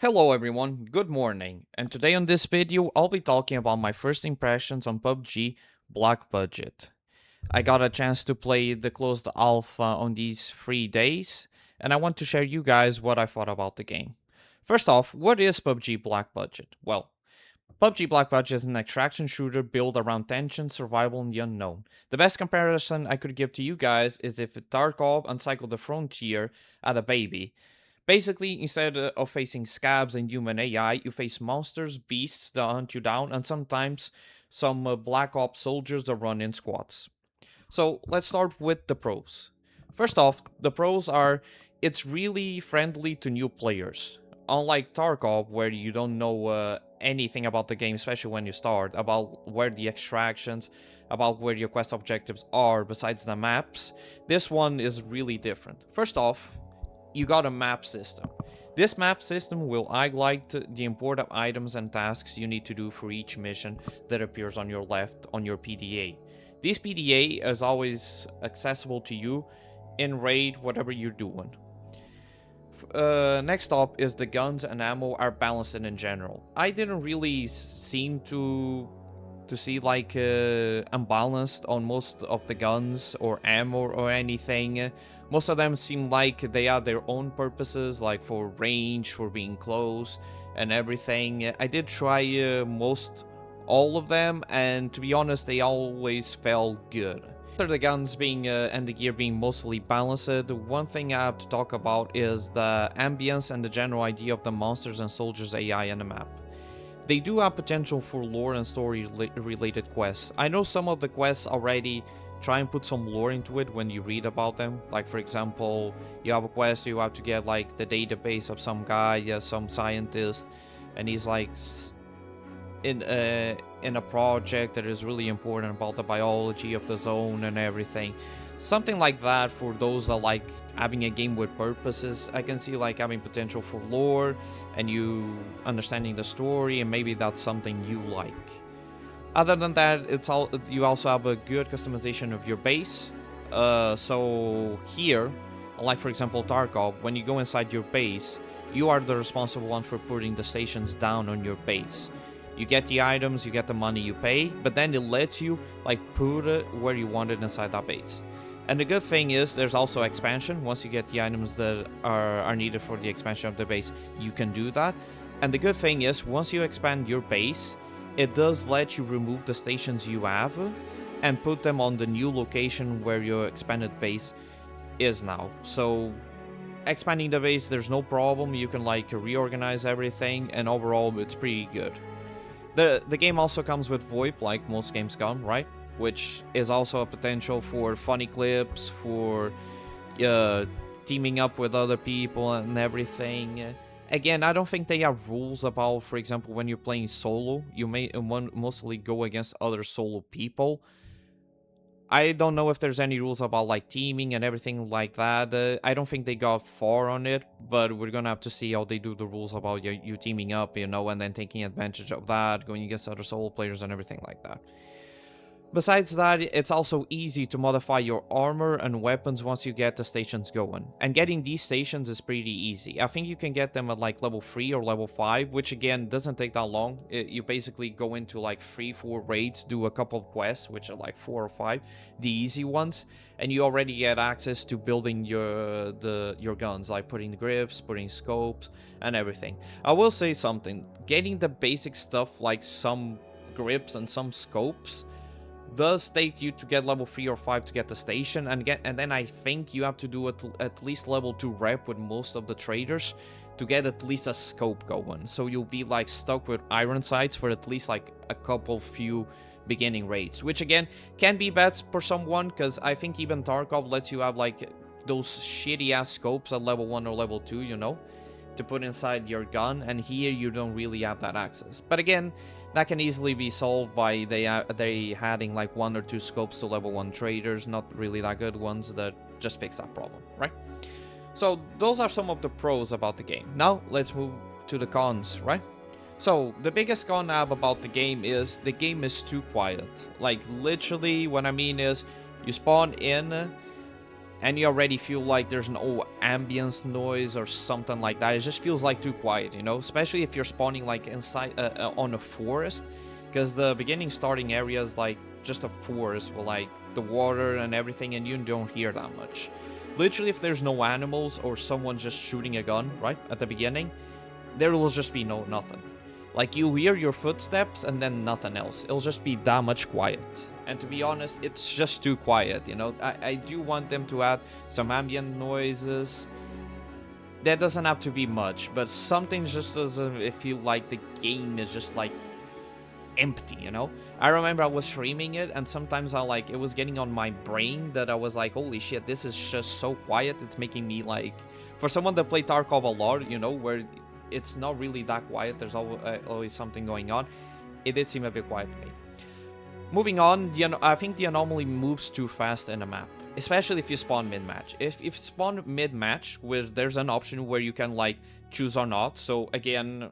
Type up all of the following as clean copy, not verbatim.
Hello everyone, good morning, and today on this video I'll be talking about my first impressions on PUBG Black Budget. I got a chance to play the closed alpha on these 3 days, and I want to share you guys what I thought about the game. First off, what is PUBG Black Budget? Well, PUBG Black Budget is an extraction shooter built around tension, survival, and the unknown. The best comparison I could give to you guys is if Tarkov uncycled the frontier at a baby. Basically, instead of facing scabs and human AI, you face monsters, beasts that hunt you down, and sometimes some Black Ops soldiers that run in squads. So let's start with the pros. First off, the pros are it's really friendly to new players. Unlike Tarkov, where you don't know anything about the game, especially when you start, about where the extractions, about where your quest objectives are besides the maps, this one is really different. First off, you got a map system. This map system will highlight the important items and tasks you need to do for each mission that appears on your left on your PDA. This PDA is always accessible to you in raid, whatever you're doing. Next up is the guns and ammo are balanced in general. I didn't really seem to see like unbalanced on most of the guns or ammo or anything. Most of them seem like they have their own purposes, like for range, for being close and everything. I did try most all of them, and to be honest, they always felt good. After the guns being and the gear being mostly balanced, one thing I have to talk about is the ambience and the general idea of the monsters and soldiers AI in the map. They do have potential for lore and story related quests. I know some of the quests already try and put some lore into it when you read about them. Like for example, you have a quest, you have to get like the database of some guy, yeah, some scientist, and he's like in a project that is really important about the biology of the zone and everything. Something like that for those that like having a game with purposes. I can see like having potential for lore and you understanding the story, and maybe that's something you like. Other than that, you also have a good customization of your base. So here, like for example Tarkov, when you go inside your base, you are the responsible one for putting the stations down on your base. You get the items, you get the money you pay, but then it lets you like put it where you want it inside that base. And the good thing is there's also expansion. Once you get the items that are needed for the expansion of the base, you can do that. And the good thing is once you expand your base, it does let you remove the stations you have and put them on the new location where your expanded base is now. So expanding the base, there's no problem. You can like reorganize everything, and overall it's pretty good. The game also comes with VoIP, like most games come, right? Which is also a potential for funny clips, for teaming up with other people and everything. Again, I don't think they have rules about, for example, when you're playing solo, you may mostly go against other solo people. I don't know if there's any rules about like teaming and everything like that. I don't think they got far on it, but we're gonna have to see how they do the rules about you teaming up, and then taking advantage of that, going against other solo players and everything like that. Besides that, it's also easy to modify your armor and weapons once you get the stations going. And getting these stations is pretty easy. I think you can get them at like level 3 or level 5, which again doesn't take that long. You basically go into like 3-4 raids, do a couple of quests, which are like 4 or 5, the easy ones, and you already get access to building your guns, like putting the grips, putting scopes, and everything. I will say something, getting the basic stuff like some grips and some scopes does take you to get level 3 or 5 to get the station, and then I think you have to do at least level 2 rep with most of the traders to get at least a scope going. So you'll be like stuck with iron sights for at least like a couple few beginning raids, which again can be bad for someone, because I think even Tarkov lets you have like those shitty ass scopes at level 1 or level 2, to put inside your gun, and here you don't really have that access. But again, that can easily be solved by they adding like 1 or 2 scopes to level 1 traders, not really that good ones, that just fix that problem, right? So those are some of the pros about the game. Now let's move to the cons, right? So the biggest con I have about the game is too quiet. Like literally what I mean is you spawn in and you already feel like there's no ambience noise or something like that. It just feels like too quiet, you know, especially if you're spawning like inside on a forest, because the beginning starting area is like just a forest with like the water and everything, and you don't hear that much. Literally, if there's no animals or someone just shooting a gun right at the beginning, there will just be nothing. Like, you hear your footsteps and then nothing else. It'll just be that much quiet. And to be honest, it's just too quiet, you know. I do want them to add some ambient noises. That doesn't have to be much, but something just doesn't feel like the game is just like empty, you know. I remember I was streaming it, and sometimes it was getting on my brain that I was like, holy shit, this is just so quiet. It's making me like, for someone that played Tarkov a lot, you know, where it's not really that quiet, there's always something going on. It did seem a bit quiet to me. Moving on, I think the anomaly moves too fast in a map, especially if you spawn mid-match. If you spawn mid-match, there's an option where you can like choose or not. So again,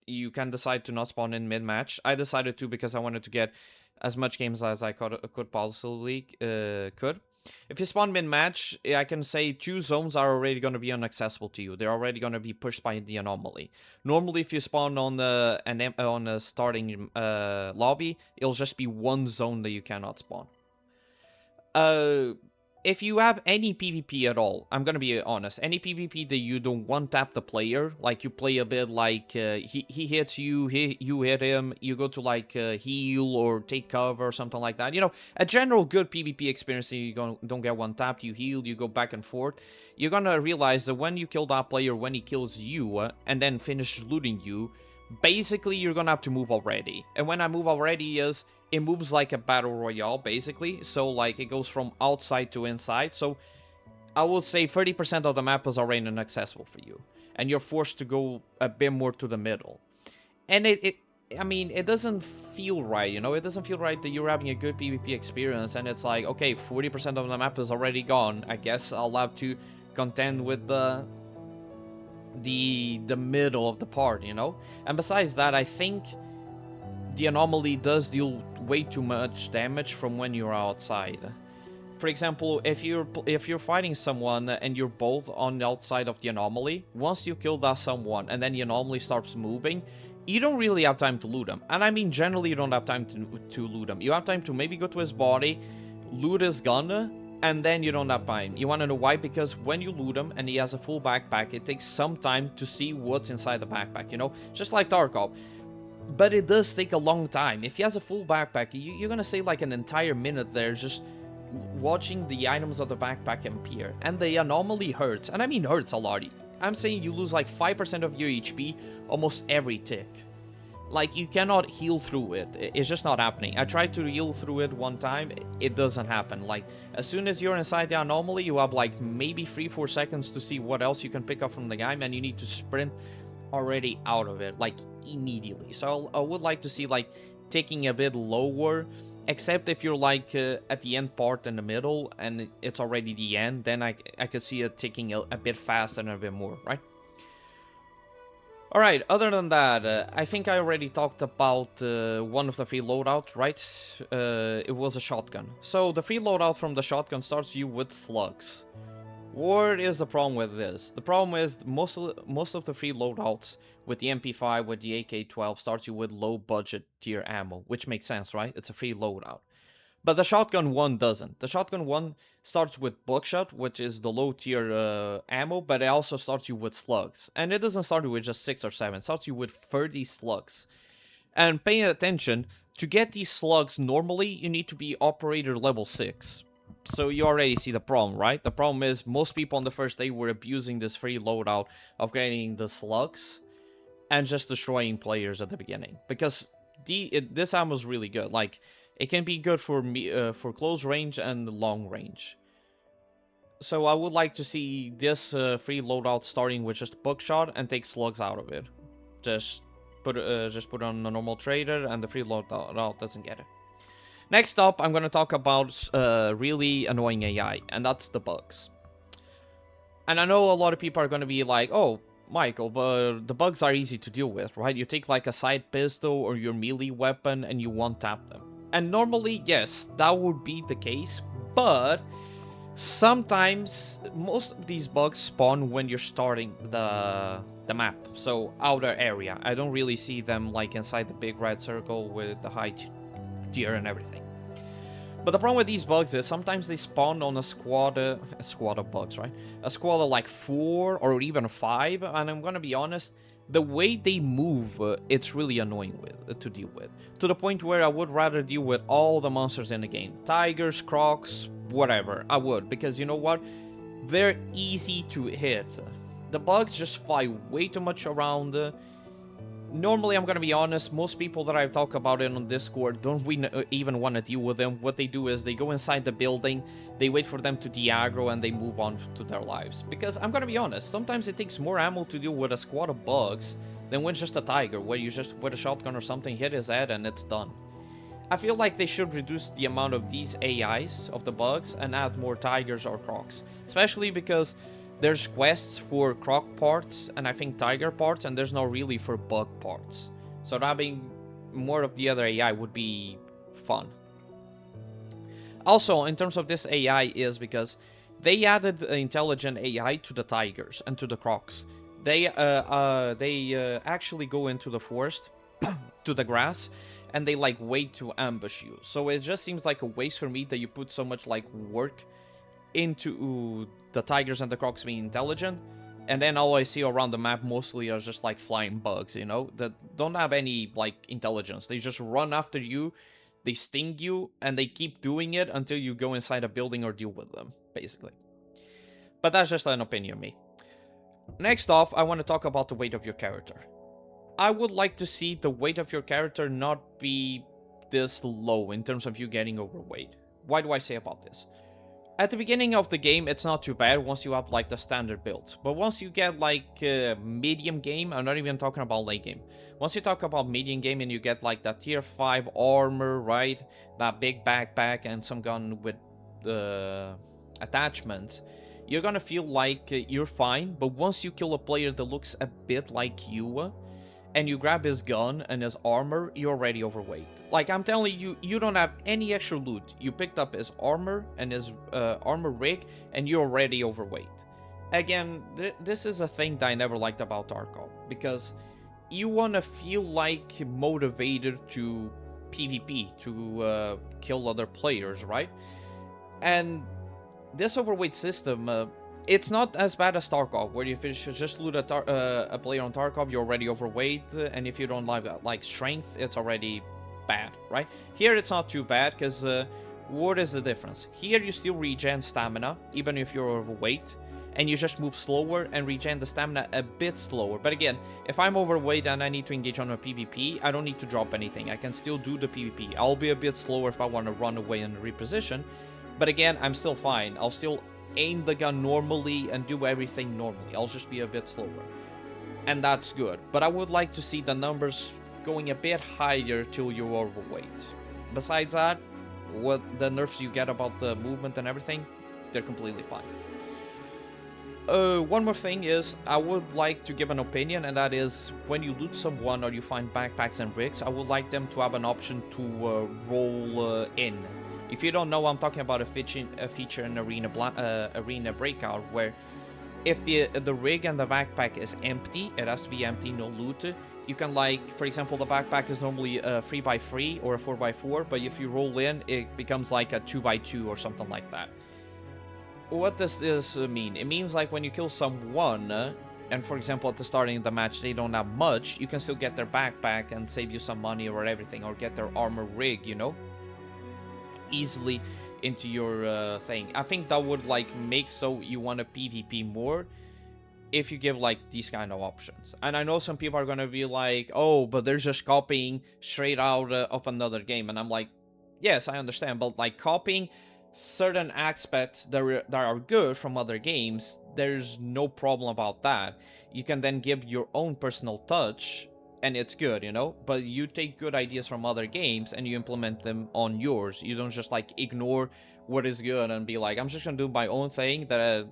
you can decide to not spawn in mid-match. I decided to because I wanted to get as much games as I could possibly could. If you spawn mid-match, I can say 2 zones are already going to be inaccessible to you. They're already going to be pushed by the anomaly. Normally, if you spawn on a starting lobby, it'll just be 1 zone that you cannot spawn. If you have any PvP at all, I'm gonna be honest, any PvP that you don't one-tap the player, like you play a bit like he hits you, you hit him, you go to like heal or take cover or something like that. You know, a general good PvP experience, you don't get one-tapped, you heal, you go back and forth. You're gonna realize that when you kill that player, when he kills you, and then finish looting you, basically you're gonna have to move already. And when I move already is, it moves like a battle royale, basically. So, like, it goes from outside to inside. So, I will say 30% of the map is already inaccessible for you. And you're forced to go a bit more to the middle. And I mean, it doesn't feel right, you know? It doesn't feel right that you're having a good PvP experience. And it's like, okay, 40% of the map is already gone. I guess I'll have to contend with the middle of the part, you know? And besides that, I think the anomaly does deal way too much damage from when you're outside. For example, if you're fighting someone and you're both on the outside of the anomaly, once you kill that someone and then the anomaly starts moving, you don't really have time to loot them. And I mean, generally you don't have time to loot them. You have time to maybe go to his body, loot his gun, and then you don't have time. You want to know why? Because when you loot him and he has a full backpack, it takes some time to see what's inside the backpack, you know? Just like Tarkov. But it does take a long time. If he has a full backpack, you're gonna say like an entire minute there just watching the items of the backpack appear. And the anomaly hurts. And I mean hurts a lot. I'm saying you lose like 5% of your HP almost every tick. Like, you cannot heal through it. It's just not happening. I tried to heal through it one time. It doesn't happen. Like, as soon as you're inside the anomaly, you have like maybe 3-4 seconds to see what else you can pick up from the guy. And you need to sprint already out of it, like, immediately. So I would like to see, like, taking a bit lower, except if you're, like, at the end part in the middle, and it's already the end, then I could see it taking a bit faster and a bit more, right? Alright, other than that, I think I already talked about one of the free loadouts, right? It was a shotgun. So, the free loadout from the shotgun starts you with slugs. What is the problem with this? The problem is most of the free loadouts with the MP5, with the AK-12, starts you with low budget tier ammo, which makes sense, right? It's a free loadout. But the shotgun one doesn't. The shotgun one starts with buckshot, which is the low tier ammo, but it also starts you with slugs. And it doesn't start you with just 6 or 7, it starts you with 30 slugs. And paying attention, to get these slugs normally, you need to be operator level 6. So you already see the problem, right? The problem is most people on the first day were abusing this free loadout of getting the slugs and just destroying players at the beginning. Because this ammo is really good. Like, it can be good for close range and long range. So I would like to see this free loadout starting with just buckshot and take slugs out of it. Just put on a normal trader and the free loadout doesn't get it. Next up, I'm going to talk about really annoying AI, and that's the bugs. And I know a lot of people are going to be like, oh, Michael, but the bugs are easy to deal with, right? You take like a side pistol or your melee weapon and you one-tap them. And normally, yes, that would be the case, but Sometimes, most of these bugs spawn when you're starting the map, so outer area. I don't really see them like inside the big red circle with the high tier and everything. But the problem with these bugs is sometimes they spawn on a squad of bugs, right? A squad of like 4 or even 5, and I'm gonna be honest, the way they move, it's really annoying to deal with. To the point where I would rather deal with all the monsters in the game. Tigers, crocs, whatever, I would. Because you know what? They're easy to hit. The bugs just fly way too much around. Normally, I'm gonna be honest, most people that I've talked about it on Discord don't even want to deal with them. What they do is they go inside the building, they wait for them to de-aggro, and they move on to their lives. Because I'm gonna be honest, sometimes it takes more ammo to deal with a squad of bugs than with just a tiger, where you just with a shotgun or something hit his head and it's done. I feel like they should reduce the amount of these AIs of the bugs and add more tigers or crocs. Especially because there's quests for croc parts and I think tiger parts, and there's no really for bug parts. So having more of the other AI would be fun. Also, in terms of this AI is because they added intelligent AI to the tigers and to the crocs. They actually go into the forest, to the grass, and they like wait to ambush you. So it just seems like a waste for me that you put so much like work into the tigers and the crocs being intelligent, and then all I see around the map mostly are just like flying bugs, you know, that don't have any like intelligence. They just run after you, they sting you, and they keep doing it until you go inside a building or deal with them, basically. But that's just an opinion of me. Next off, I want to talk about the weight of your character. I would like to see the weight of your character not be this low in terms of you getting overweight. Why do I say about this? At the beginning of the game, it's not too bad once you have like the standard builds. But once you get like medium game, I'm not even talking about late game. Once you talk about medium game and you get like that tier 5 armor, right? That big backpack and some gun with attachments, you're gonna feel like you're fine. But once you kill a player that looks a bit like you, and you grab his gun and his armor, you're already overweight. Like, I'm telling you, you don't have any extra loot. You picked up his armor and his armor rig, and you're already overweight. Again, this is a thing that I never liked about Tarkov, because you want to feel like motivated to PvP, to kill other players, right? And this overweight system, it's not as bad as Tarkov, where if you just loot a player on Tarkov, you're already overweight, and if you don't like strength, it's already bad, right? Here it's not too bad, because what is the difference? Here you still regen stamina, even if you're overweight, and you just move slower and regen the stamina a bit slower. But again, if I'm overweight and I need to engage on a PvP, I don't need to drop anything. I can still do the PvP. I'll be a bit slower if I want to run away and reposition, but again, I'm still fine. I'll still aim the gun normally and do everything normally. I'll just be a bit slower, and that's good. But I would like to see the numbers going a bit higher till you're overweight. Besides that, what the nerfs you get about the movement and everything, they're completely fine. One more thing is, I would like to give an opinion, and that is, when you loot someone or you find backpacks and bricks, I would like them to have an option to roll in. If you don't know, I'm talking about a feature in Arena Breakout, where if the rig and the backpack is empty, it has to be empty, no loot. You can, like, for example, the backpack is normally a 3x3 or a 4x4, but if you roll in, it becomes like a 2x2 or something like that. What does this mean? It means like when you kill someone, and for example at the starting of the match they don't have much, you can still get their backpack and save you some money or everything, or get their armor rig, you know, easily into your thing. I think that would like make so you want to PvP more if you give like these kind of options. And I know some people are gonna be like, oh, but they're just copying straight out of another game, and I'm like, yes, I understand, but like copying certain aspects that are good from other games, there's no problem about that. You can then give your own personal touch and it's good, you know. But you take good ideas from other games and you implement them on yours. You don't just like ignore what is good and be like, I'm just gonna do my own thing, that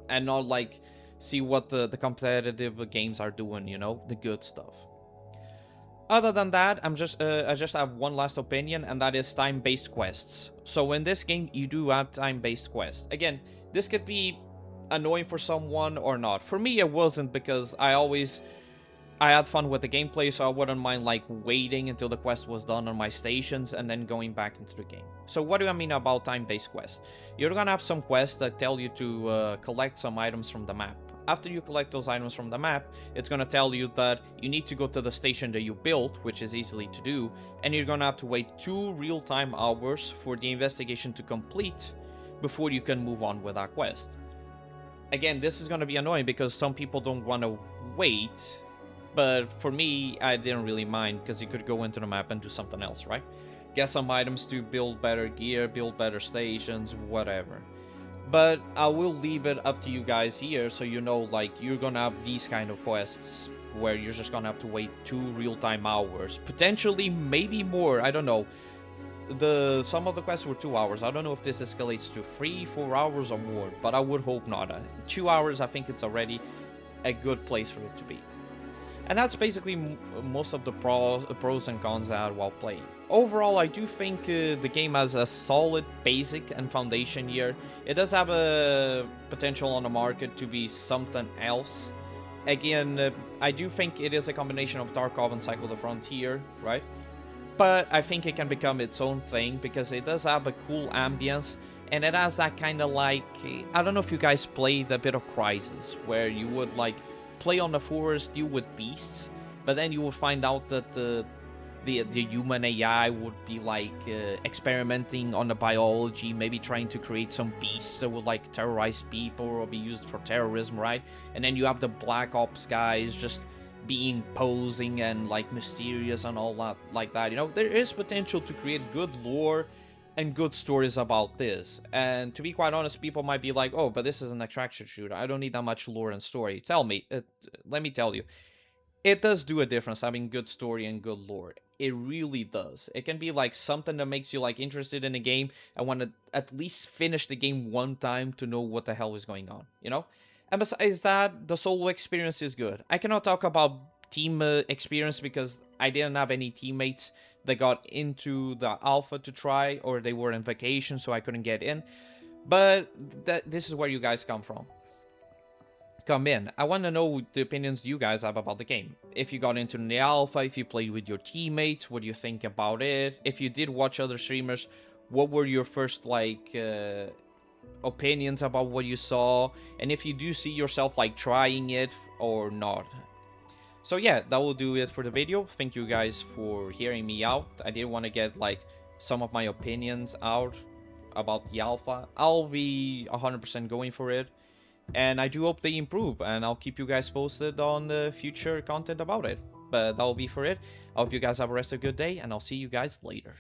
and not like see what the competitive games are doing, you know, the good stuff. Other than that, I just have one last opinion, and that is time-based quests. So in this game, you do have time-based quests. Again, this could be annoying for someone or not. For me, it wasn't, because I had fun with the gameplay, so I wouldn't mind like waiting until the quest was done on my stations and then going back into the game. So what do I mean about time-based quests? You're gonna have some quests that tell you to collect some items from the map. After you collect those items from the map, it's gonna tell you that you need to go to the station that you built, which is easily to do, and you're gonna have to wait 2 real-time hours for the investigation to complete before you can move on with that quest. Again, this is gonna be annoying because some people don't want to wait, but for me, I didn't really mind, because you could go into the map and do something else, right? Get some items to build better gear, build better stations, whatever. But I will leave it up to you guys here, so you know, like, you're gonna have these kind of quests where you're just gonna have to wait 2 real-time hours. Potentially, maybe more, I don't know. Some of the quests were 2 hours. I don't know if this escalates to 3, 4 hours or more, but I would hope not. 2 hours, I think it's already a good place for it to be. And that's basically most of the pros and cons I had while playing. Overall, I do think the game has a solid basic and foundation here. It does have a potential on the market to be something else. Again, I do think it is a combination of Tarkov and Cycle the Frontier, right? But I think it can become its own thing, because it does have a cool ambience, and it has that kind of like, I don't know if you guys played a bit of Crysis, where you would like play on the forest, deal with beasts, but then you will find out that the human AI would be like experimenting on the biology, maybe trying to create some beasts that would like terrorize people or be used for terrorism, right? And then you have the Black Ops guys just being posing and like mysterious and all that like that. You know, there is potential to create good lore and good stories about this. And to be quite honest, people might be like, oh, but this is an extraction shooter, I don't need that much lore and story. Let me tell you, it does do a difference having good story and good lore. It really does. It can be like something that makes you like interested in a game and want to at least finish the game one time to know what the hell is going on, you know? And besides that, the solo experience is good. I cannot talk about team experience because I didn't have any teammates that got into the alpha to try, or they were on vacation, so I couldn't get in. But this is where you guys come in. I want to know the opinions you guys have about the game. If you got into the alpha, if you played with your teammates, what do you think about it? If you did watch other streamers, what were your first like opinions about what you saw? And if you do see yourself like trying it or not. So yeah, that will do it for the video. Thank you guys for hearing me out. I did want to get like some of my opinions out about the alpha. I'll be 100% going for it, and I do hope they improve, and I'll keep you guys posted on the future content about it. But that'll be for it. I hope you guys have a rest of a good day, and I'll see you guys later.